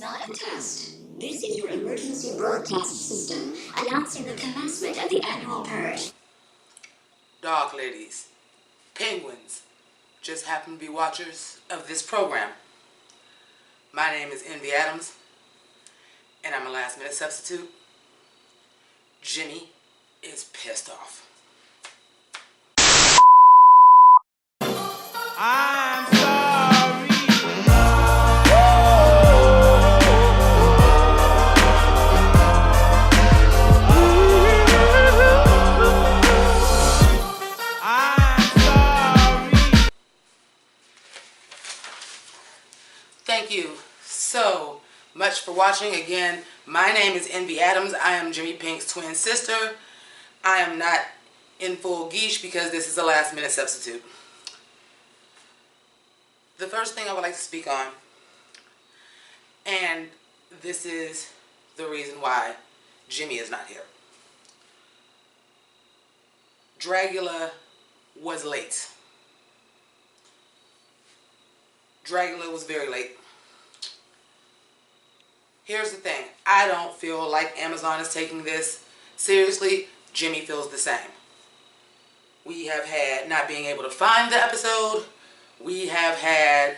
not a test. This is your emergency broadcast system announcing the commencement of the annual purge. Dog ladies, penguins, just happen to be watchers of this program. My name is Envy Adams, and I'm a last-minute substitute. Jimmy is pissed off. I'm sorry. I'm sorry. Thank you so much for watching. Again, my name is Envy Adams. I am Jimmi Pynk's twin sister. I am not in full geesh because this is a last-minute substitute. The first thing I would like to speak on, and this is the reason why Jimmy is not here. Dragula was late. Dragula was very late. Here's the thing. I don't feel like Amazon is taking this seriously. Jimmy feels the same. We have had not being able to find the episode. We have had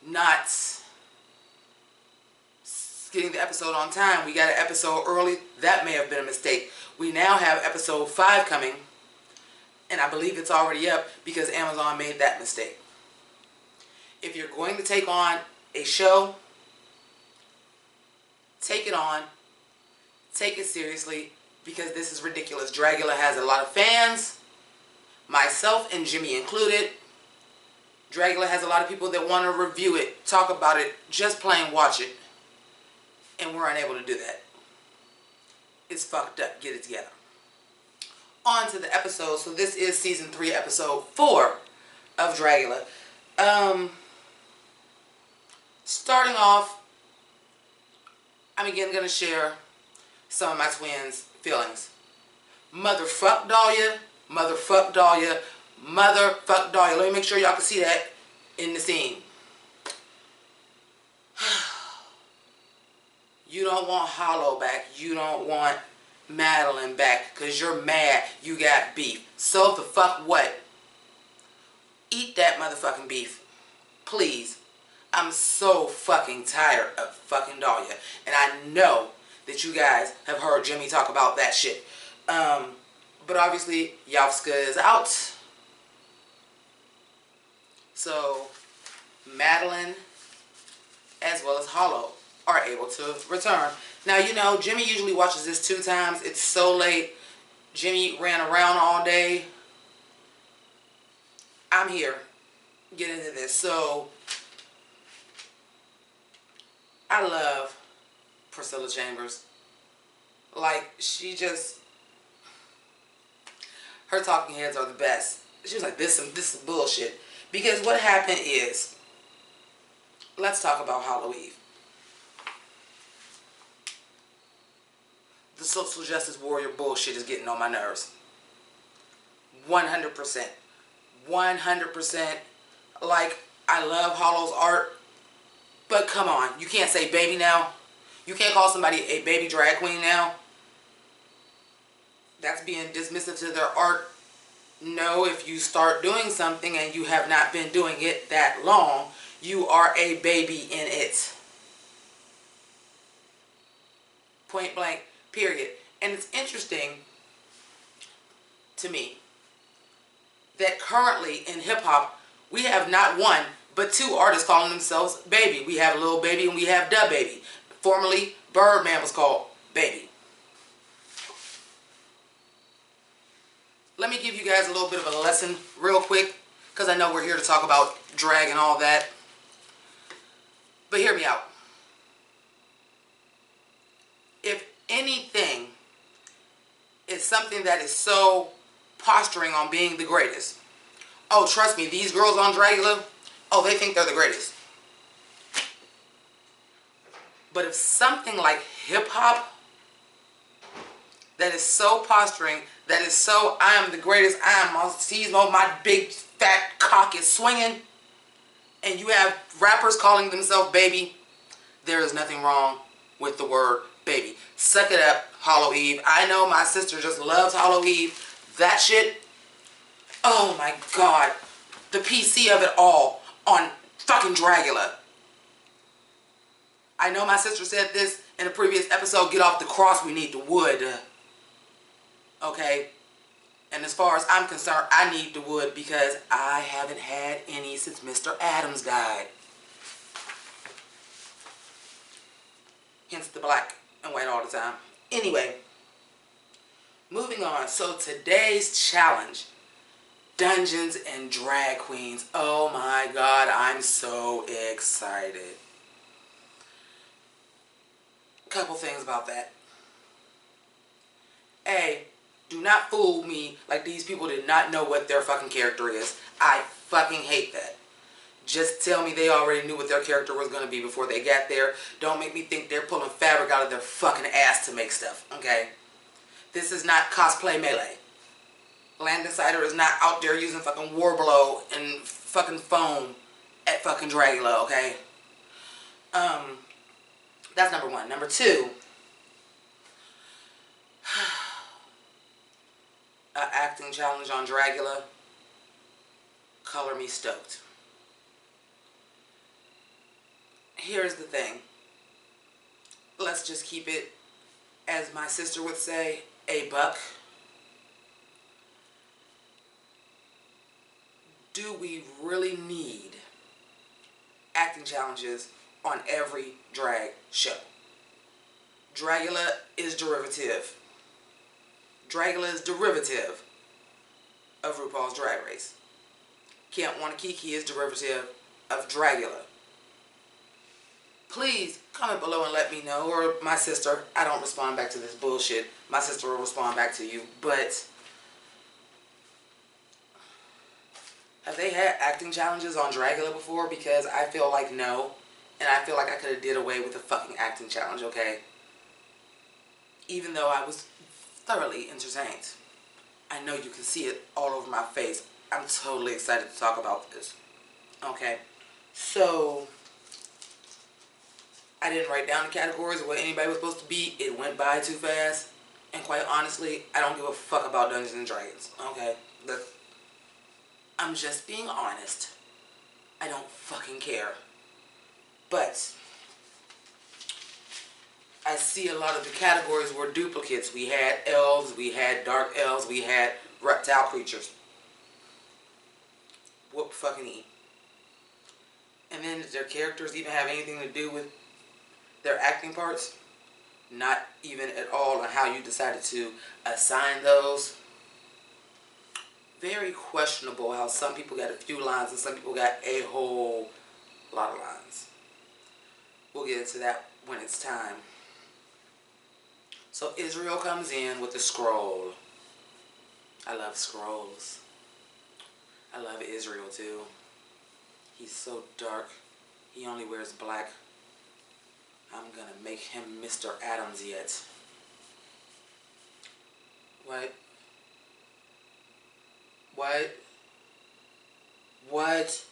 not getting the episode on time. We got an episode early. That may have been a mistake. We now have episode 5 coming, and I believe it's already up because Amazon made that mistake. If you're going to take on a show, take it on. Take it seriously because this is ridiculous. Dragula has a lot of fans, myself and Jimmy included. Dragula has a lot of people that want to review it, talk about it, just plain watch it. And we're unable to do that. It's fucked up. Get it together. On to the episode. So this is season 3, episode 4 of Dragula. Starting off, I'm again going to share some of my twins' feelings. Motherfuck Dahlia. Motherfuck Dahlia. Motherfuck Dahlia. Let me make sure y'all can see that in the scene. You don't want Hollow back. You don't want Madeline back because you're mad you got beef. So the fuck what? Eat that motherfucking beef. Please. I'm so fucking tired of fucking Dahlia. And I know that you guys have heard Jimmy talk about that shit. But obviously, Yovska is out. So, Madeline, as well as Hollow, are able to return. Now, you know, Jimmy usually watches this 2 times. It's so late. Jimmy ran around all day. I'm here. Get into this. So, I love Priscilla Chambers. Like, she just... her talking heads are the best. She was like, this is bullshit. Because what happened is, let's talk about Halloween. The social justice warrior bullshit is getting on my nerves. 100%. 100%. Like, I love Hollow's art. But come on, you can't say baby now. You can't call somebody a baby drag queen now. That's being dismissive to their art. No, if you start doing something and you have not been doing it that long, you are a baby in it. Point blank, period. And it's interesting to me that currently in hip-hop, we have not one, but 2 artists calling themselves Baby. We have Lil Baby and we have Da Baby. Formerly, Birdman was called Baby. Let me give you guys a little bit of a lesson real quick, because I know we're here to talk about drag and all that. But hear me out. If anything is something that is so posturing on being the greatest, oh, trust me, these girls on Dragula, oh, they think they're the greatest. But if something like hip-hop that is so posturing, that is so, I am the greatest, I am on season, my big fat cock is swinging, and you have rappers calling themselves baby, there is nothing wrong with the word baby. Suck it up, Hollow Eve. I know my sister just loves Hollow Eve. That shit, oh my God. The PC of it all on fucking Dragula. I know my sister said this in a previous episode, get off the cross, we need the wood. Okay? And as far as I'm concerned, I need the wood because I haven't had any since Mr. Adams died. Hence the black and white all the time. Anyway, moving on. So today's challenge, Dungeons and Drag Queens. Oh my God, I'm so excited. Couple things about that. A, do not fool me like these people did not know what their fucking character is. I fucking hate that. Just tell me they already knew what their character was going to be before they got there. Don't make me think they're pulling fabric out of their fucking ass to make stuff, okay? This is not cosplay melee. Land Insider is not out there using fucking Warblow and fucking foam at fucking Dragula, okay? That's number one. Number two, an acting challenge on Dragula. Color me stoked. Here's the thing. Let's just keep it, as my sister would say, a buck. Do we really need acting challenges on every drag show? Dragula is derivative. Dragula is derivative of RuPaul's Drag Race. Can't Wanna Kiki is derivative of Dragula. Please comment below and let me know, or my sister. I don't respond back to this bullshit. My sister will respond back to you, but have they had acting challenges on Dragula before? Because I feel like no. And I feel like I could have did away with a fucking acting challenge, okay? Even though I was thoroughly entertained. I know you can see it all over my face. I'm totally excited to talk about this. Okay? So, I didn't write down the categories of what anybody was supposed to be. It went by too fast. And quite honestly, I don't give a fuck about Dungeons and Dragons. Okay? Look, I'm just being honest. I don't fucking care. But I see a lot of the categories were duplicates. We had elves, we had dark elves, we had reptile creatures. Whoop fucking E. And then did their characters even have anything to do with their acting parts? Not even at all on how you decided to assign those. Very questionable how some people got a few lines and some people got a whole lot of lines. We'll get into that when it's time. So Israel comes in with the scroll. I love scrolls. I love Israel too. He's so dark. He only wears black. I'm gonna make him Mr. Adams yet. What? What? What?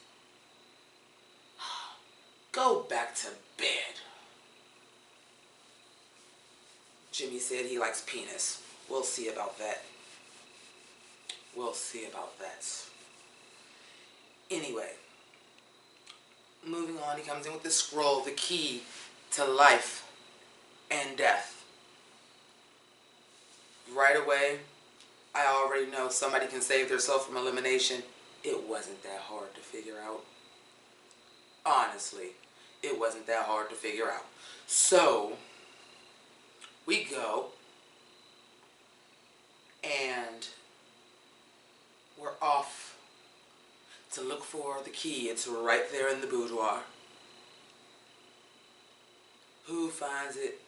Go back to bed. Jimmy said he likes penis. We'll see about that. We'll see about that. Anyway, moving on, he comes in with the scroll, the key to life and death. Right away, I already know somebody can save themselves from elimination. It wasn't that hard to figure out. Honestly, it wasn't that hard to figure out. So, we go, and we're off to look for the key. It's right there in the boudoir. Who finds it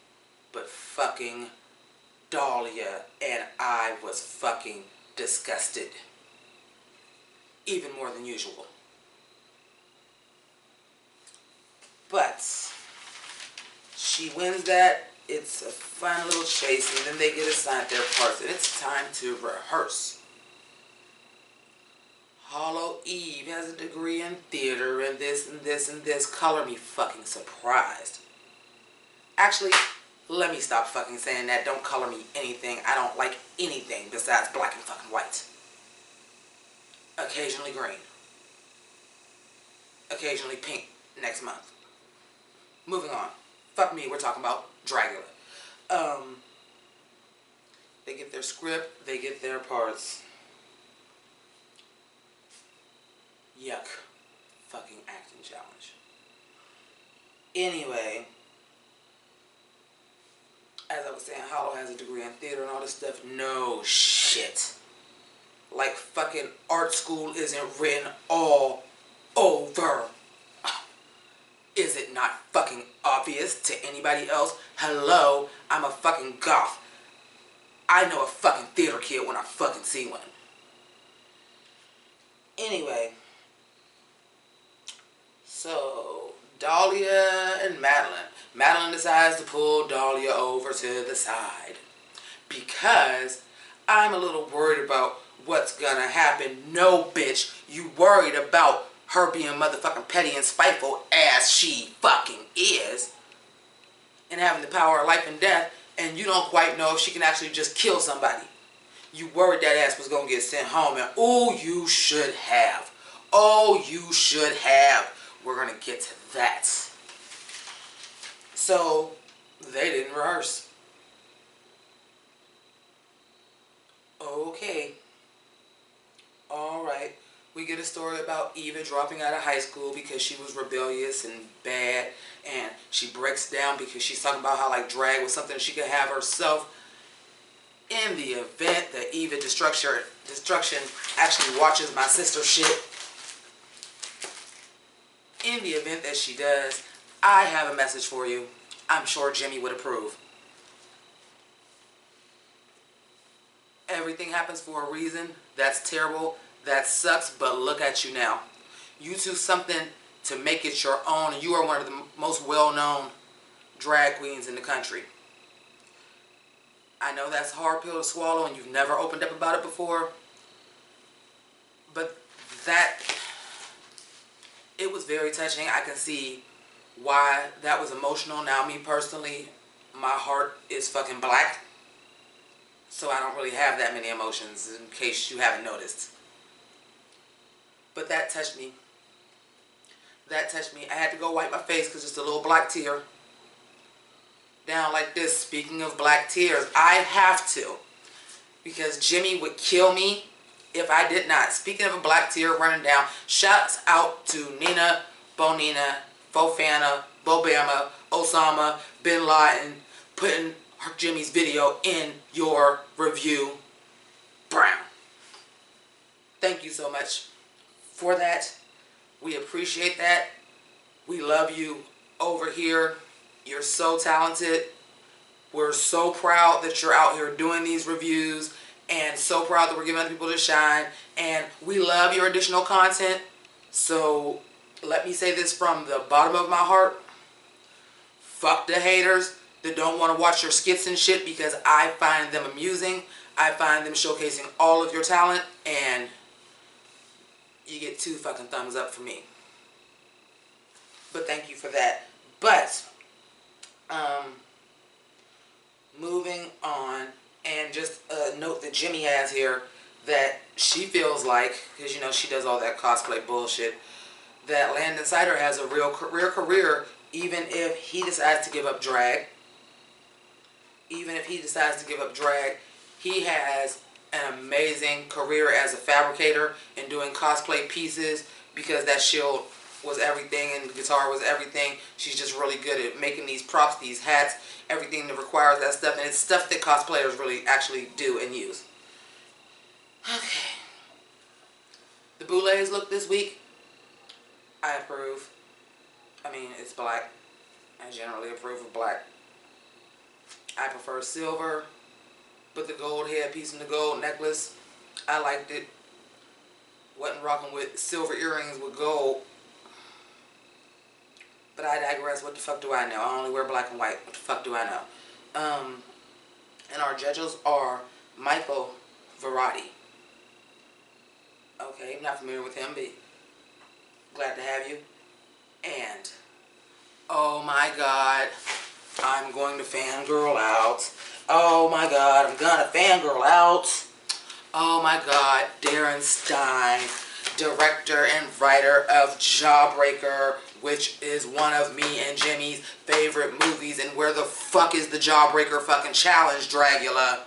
but fucking Dahlia? And I was fucking disgusted. Even more than usual. But she wins that. It's a fun little chase, and then they get assigned their parts, and it's time to rehearse. Hollow Eve has a degree in theater, and this and this and this. Color me fucking surprised. Actually, let me stop fucking saying that. Don't color me anything. I don't like anything besides black and fucking white. Occasionally green. Occasionally pink next month. Moving on. Fuck me, we're talking about Dragula. They get their script, they get their parts. Yuck. Fucking acting challenge. Anyway, as I was saying, Hollow has a degree in theater and all this stuff. No shit. Like fucking art school isn't written all over. Is it not fucking obvious to anybody else? Hello, I'm a fucking goth. I know a fucking theater kid when I fucking see one. Anyway, so Dahlia and Madeline. Madeline decides to pull Dahlia over to the side because I'm a little worried about what's gonna happen. No, bitch, you worried about her being motherfucking petty and spiteful as she fucking is and having the power of life and death, and you don't quite know if she can actually just kill somebody. You worried that ass was gonna get sent home, and oh, you should have. Oh, you should have. We're gonna get to that. So, they didn't rehearse. Okay. Alright. We get a story about Eva dropping out of high school because she was rebellious and bad, and she breaks down because she's talking about how like drag was something she could have herself. In the event that Eva Destruction actually watches my sister shit, in the event that she does, I have a message for you. I'm sure Jimmy would approve. Everything happens for a reason. That's terrible. That sucks, but look at you now. You do something to make it your own, and you are one of the most well-known drag queens in the country. I know that's a hard pill to swallow, and you've never opened up about it before, but it was very touching. I can see why that was emotional. Now, me personally, my heart is fucking black, so I don't really have that many emotions, in case you haven't noticed. But that touched me. That touched me. I had to go wipe my face because just a little black tear down like this. Speaking of black tears, I have to, because Jimmy would kill me if I did not. Speaking of a black tear running down, shouts out to Nina, Bonina, Fofana, Bobama, Osama, Bin Laden, putting Jimmy's video in your review. Brown. Thank you so much for that. We appreciate that. We love you over here. You're so talented. We're so proud that you're out here doing these reviews, and so proud that we're giving other people to shine, and we love your additional content. So let me say this from the bottom of my heart. Fuck the haters that don't want to watch your skits and shit, because I find them amusing. I find them showcasing all of your talent, and you get 2 fucking thumbs up from me. But thank you for that. But moving on, and just a note that Jimmy has here, that she feels like, because you know she does all that cosplay bullshit, that Landon Sider has a real career even if he decides to give up drag. Even if he decides to give up drag, he has an amazing career as a fabricator and doing cosplay pieces, because that shield was everything and the guitar was everything. She's just really good at making these props, these hats, everything that requires that stuff, and it's stuff that cosplayers really actually do and use. Okay. The Boulets look this week, I approve. I mean, it's black. I generally approve of black. I prefer silver, but the gold headpiece and the gold necklace, I liked it. Wasn't rocking with silver earrings with gold. But I digress. What the fuck do I know? I only wear black and white. What the fuck do I know? And our judges are Michael Verratti. Okay, I'm not familiar with him, but glad to have you. And, oh my God, I'm going to fangirl out. Oh my god, I'm gonna fangirl out. Oh my god, Darren Stein, director and writer of Jawbreaker, which is one of me and Jimmy's favorite movies. And where the fuck is the Jawbreaker fucking challenge, Dragula?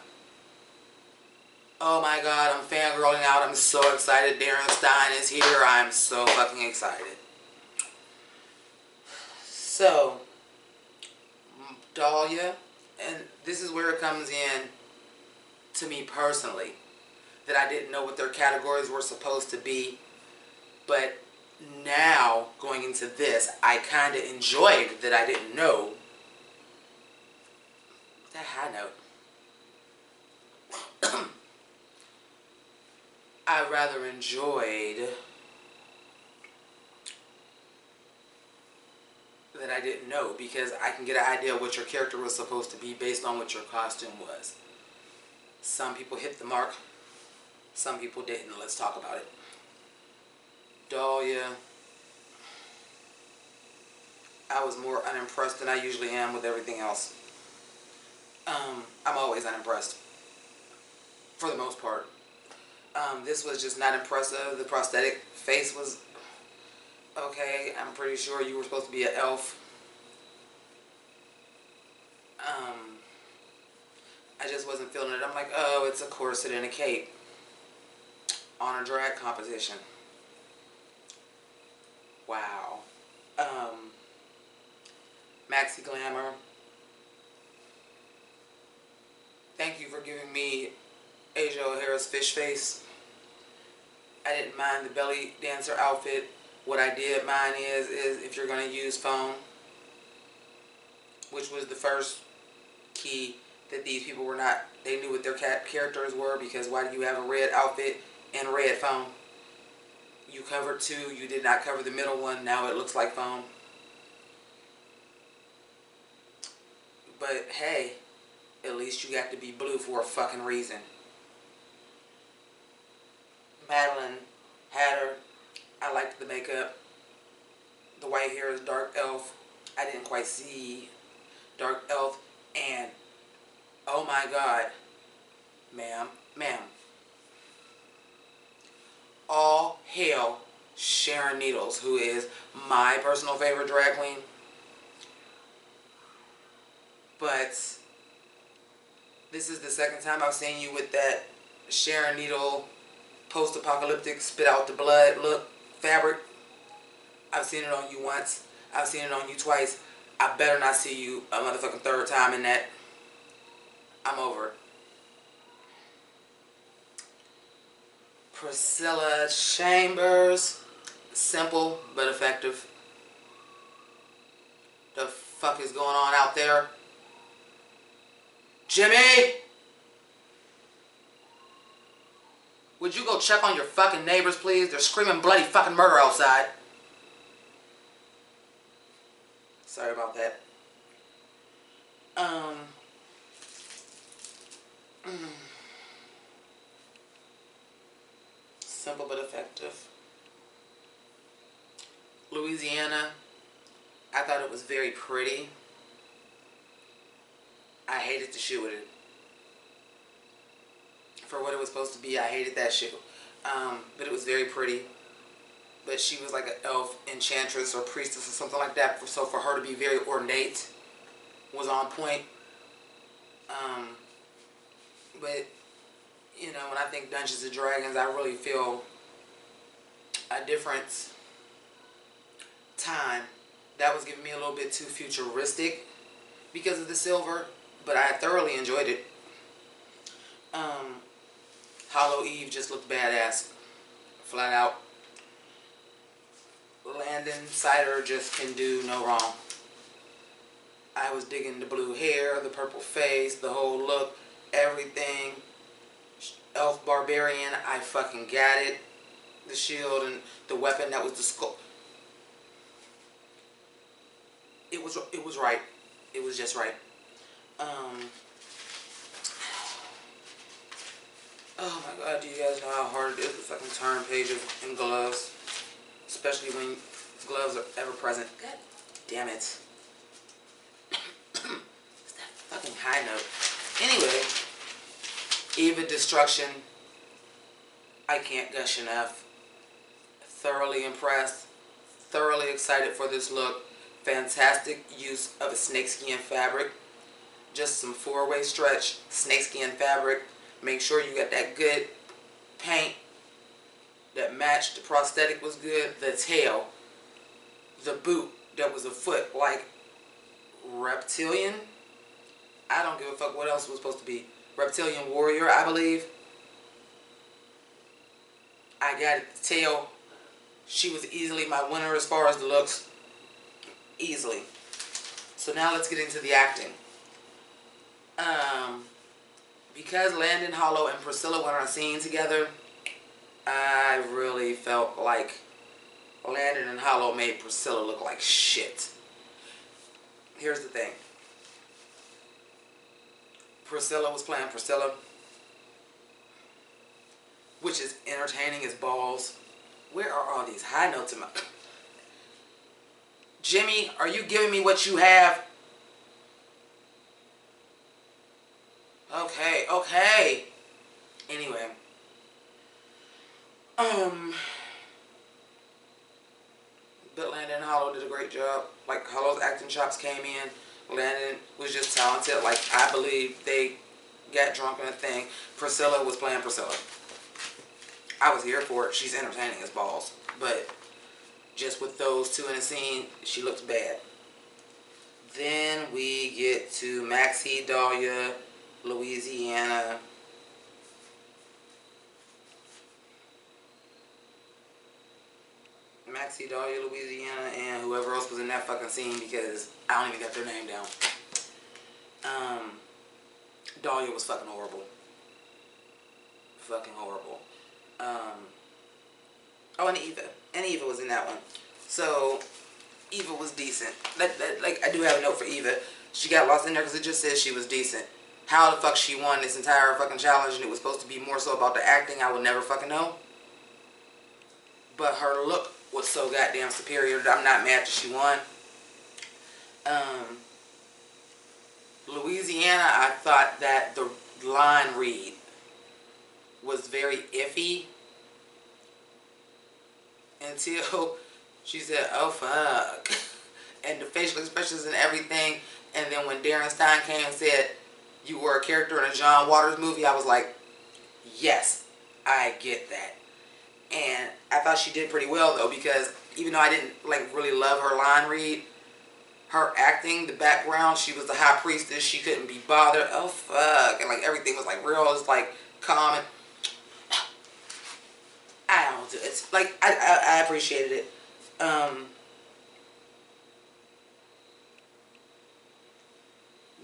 Oh my god, I'm fangirling out. I'm so excited Darren Stein is here. I'm so fucking excited. So, Dahlia, and this is where it comes in to me personally, that I didn't know what their categories were supposed to be, but now going into this, I kind of enjoyed that I didn't know. That high note. I rather enjoyed that I didn't know, because I can get an idea of what your character was supposed to be based on what your costume was. Some people hit the mark, some people didn't. Let's talk about it. Dahlia, I was more unimpressed than I usually am with everything else. I'm always unimpressed, for the most part. This was just not impressive. The prosthetic face was okay. I'm pretty sure you were supposed to be an elf. I just wasn't feeling it. I'm like, oh, it's a corset and a cape on a drag competition. Wow. Maxi Glamour, thank you for giving me Asia O'Hara's fish face. I didn't mind the belly dancer outfit. What I did mind is if you're going to use foam, which was the first key that these people were not, they knew what their characters were, because why do you have a red outfit and red foam? You covered two, you did not cover the middle one, now it looks like foam. But hey, at least you got to be blue for a fucking reason. Madeline Hatter, I liked the makeup. The white hair is dark elf. I didn't quite see dark elf. And oh my god, ma'am, all hail Sharon Needles, who is my personal favorite drag queen. But this is the second time I've seen you with that Sharon Needle post-apocalyptic spit out the blood look fabric. I've seen it on you once. I've seen it on you twice. I better not see you a motherfucking third time in that. I'm over it. Priscilla Chambers, simple but effective. The fuck is going on out there? Jimmy! Would you go check on your fucking neighbors, please? They're screaming bloody fucking murder outside. Sorry about that. Simple but effective. Louisiana, I thought it was very pretty. I hated the shoe with it. For what it was supposed to be, I hated that shoe. But it was very pretty. But she was like an elf, enchantress, or priestess, or something like that. So for her to be very ornate was on point. But, you know, when I think Dungeons and Dragons, I really feel a different time. That was giving me a little bit too futuristic because of the silver, but I thoroughly enjoyed it. Hollow Eve just looked badass, flat out. Landon Cider just can do no wrong. I was digging the blue hair, the purple face, the whole look, everything. Elf Barbarian, I fucking got it. The shield and the weapon, that was the skull. It was right. It was just right. Oh my god, do you guys know how hard it is to fucking turn pages in gloves? Especially when gloves are ever present. God damn it. fucking high note. Anyway, Eva Destruction. I can't gush enough. Thoroughly impressed. Thoroughly excited for this look. Fantastic use of a snakeskin fabric. Just some 4-way stretch snakeskin fabric. Make sure you got that good paint that matched. The prosthetic was good. The tail, the boot that was a foot like reptilian. I don't give a fuck what else it was supposed to be. Reptilian warrior, I believe. I got it. The tail. She was easily my winner as far as the looks. Easily. So now let's get into the acting. Because Landon Hollow and Priscilla went on a scene together, I really felt like Landon and Hollow made Priscilla look like shit. Here's the thing. Priscilla was playing Priscilla, which is entertaining as balls. Where are all these high notes in my... Jimmy, are you giving me what you have? Okay, okay. Anyway. But Landon Hollow did a great job. Like, Hollow's acting chops came in. Landon was just talented. Like, I believe they got drunk in a thing. Priscilla was playing Priscilla. I was here for it. She's entertaining as balls. But just with those two in a scene, she looks bad. Then we get to Maxie, Dahlia, Louisiana. Maxie, Dahlia, Louisiana, and whoever else was in that fucking scene because I don't even got their name down. Dahlia was fucking horrible. Fucking horrible. Oh, and Eva. And Eva was in that one. So, Eva was decent. Like, I do have a note for Eva. She got lost in there because it just says she was decent. How the fuck she won this entire fucking challenge and it was supposed to be more so about the acting, I will never fucking know. But her look was so goddamn superior that I'm not mad that she won. Louisiana, I thought that the line read was very iffy until she said, oh fuck, and the facial expressions and everything. And then when Darren Stein came and said you were a character in a John Waters movie, I was like, yes, I get that. And I thought she did pretty well though, because even though I didn't like really love her line read, her acting, the background, she was the high priestess, she couldn't be bothered, oh fuck, and like everything was like real, it's like calm, and I don't do it. It's like I appreciated it.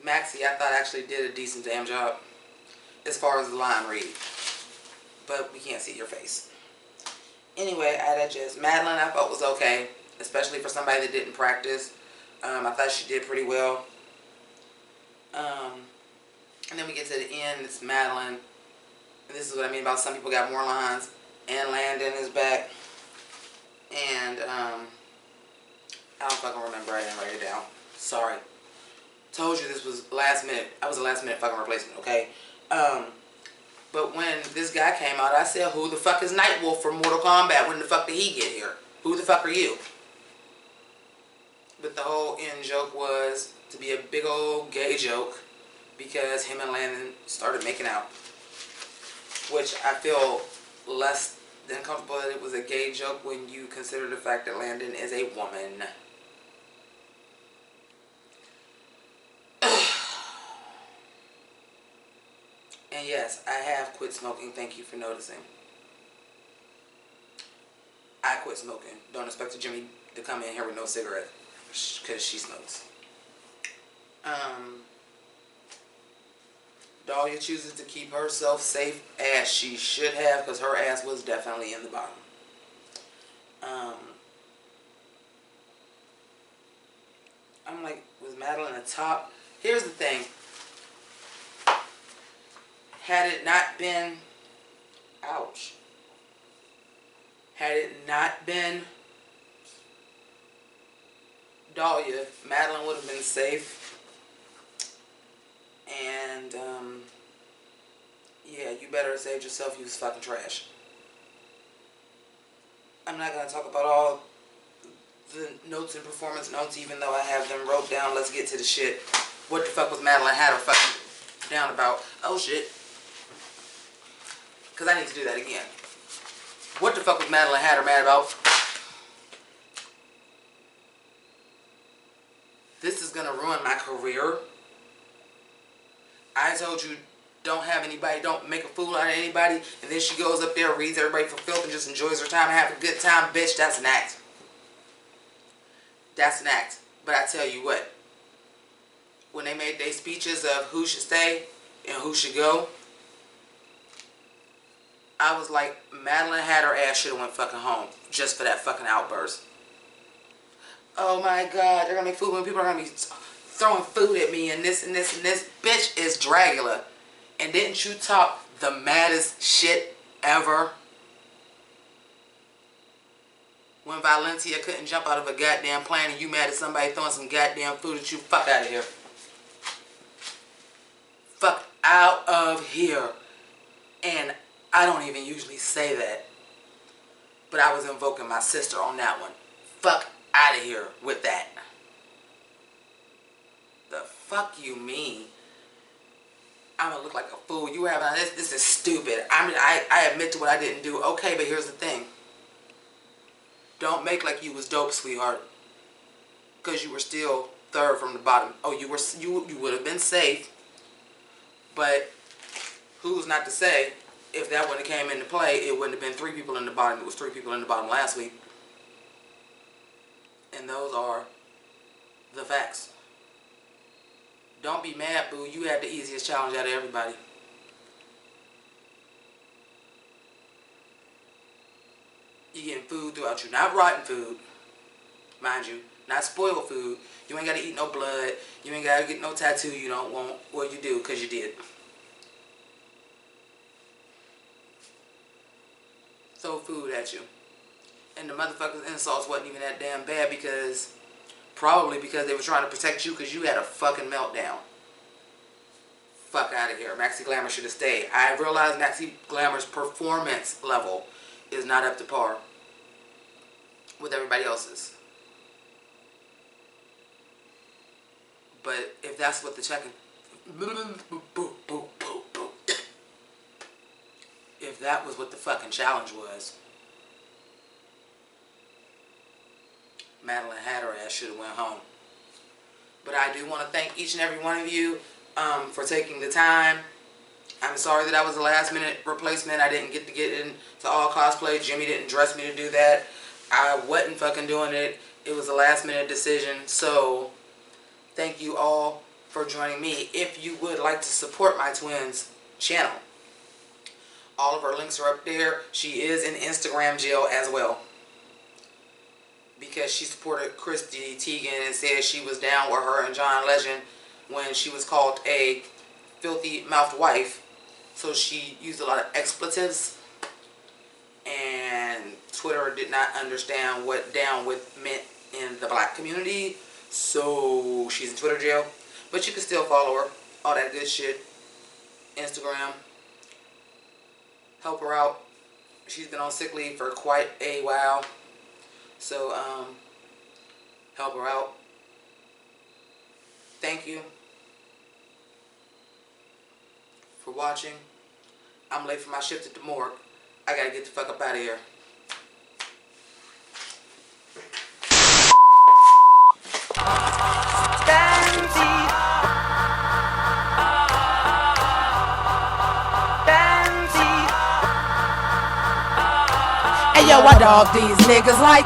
Maxie, I thought actually did a decent damn job as far as the line read, but we can't see your face. Anyway, I digest. Madeline, I thought was okay, especially for somebody that didn't practice. I thought she did pretty well. And then we get to the end. It's Madeline. And this is what I mean about some people got more lines. And Landon is back. And I don't fucking remember. I didn't write it down. Sorry. Told you this was last minute. I was a last minute fucking replacement, okay? But when this guy came out, I said, who the fuck is Nightwolf from Mortal Kombat? When the fuck did he get here? Who the fuck are you? But the whole end joke was to be a big old gay joke because him and Landon started making out. Which I feel less than comfortable that it was a gay joke when you consider the fact that Landon is a woman. And yes, I have quit smoking. Thank you for noticing. I quit smoking. Don't expect Jimmy to come in here with no cigarette because she smokes. Dahlia chooses to keep herself safe as she should have because her ass was definitely in the bottom. I'm like, was Madeline a top? Here's the thing. Had it not been, ouch, had it not been Dahlia, Madeline would have been safe. And, yeah, you better have saved yourself. You was fucking trash. I'm not going to talk about all the notes and performance notes, even though I have them wrote down. Let's get to the shit. What the fuck was Madeline Hatter fucking down about? Oh, shit. Because I need to do that again. What the fuck was Madeline Hatter mad about? This is going to ruin my career. I told you, don't have anybody, don't make a fool out of anybody. And then she goes up there, reads everybody for filth, and just enjoys her time and have a good time. Bitch, that's an act. That's an act. But I tell you what. When they made their speeches of who should stay and who should go, I was like, Madeline Hatter ass should have went fucking home just for that fucking outburst. Oh my God, they're gonna make food when people are gonna be throwing food at me and this and this and this. Bitch is Dragula. And didn't you talk the maddest shit ever? When Valencia couldn't jump out of a goddamn plane and you mad at somebody throwing some goddamn food at you, fuck out of here. Fuck out of here. And I don't even usually say that, but I was invoking my sister on that one. Fuck out of here with that. The fuck you mean? I'm gonna look like a fool. You having this is stupid. I mean, I admit to what I didn't do. Okay, but here's the thing. Don't make like you was dope, sweetheart, because you were still third from the bottom. Oh, you would have been safe, but who's not to say if that wouldn't have came into play, it wouldn't have been 3 people in the bottom. It was 3 people in the bottom last week. And those are the facts. Don't be mad, boo. You had the easiest challenge out of everybody. You're getting food throughout you. Not rotten food, mind you. Not spoiled food. You ain't got to eat no blood. You ain't got to get no tattoo you don't want. Well, you do, because you did. Throw food at you. And the motherfuckers' insults wasn't even that damn bad because... Probably because they were trying to protect you because you had a fucking meltdown. Fuck out of here. Maxi Glamour should have stayed. I realize Maxi Glamour's performance level is not up to par with everybody else's. But if that's what the checking... If that was what the fucking challenge was, Madeline Hatter ass should have went home. But I do want to thank each and every one of you for taking the time. I'm sorry that I was a last minute replacement. I didn't get into all cosplay. Jimmy didn't dress me to do that. I wasn't fucking doing it. It was a last minute decision. So thank you all for joining me. If you would like to support my twins' channel, all of her links are up there. She is in Instagram jail as well, because she supported Christy Teigen and said she was down with her and John Legend when she was called a filthy-mouthed wife. So she used a lot of expletives, and Twitter did not understand what down with meant in the black community. So she's in Twitter jail. But you can still follow her. All that good shit. Instagram. Help her out. She's been on sick leave for quite a while. So, help her out. Thank you for watching. I'm late for my shift at the morgue. I gotta get the fuck up out of here. Hey yo, I dog these niggas like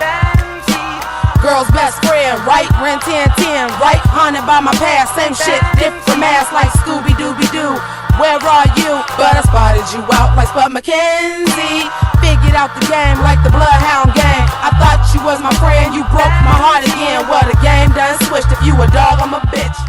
girl's best friend, right? Ren 1010, right? Haunted by my past, same shit, different mask like Scooby-Dooby-Doo. Where are you? But I spotted you out like Spud McKenzie. Figured out the game like the Bloodhound game. I thought you was my friend, you broke my heart again. Well, the game done switched. If you a dog, I'm a bitch.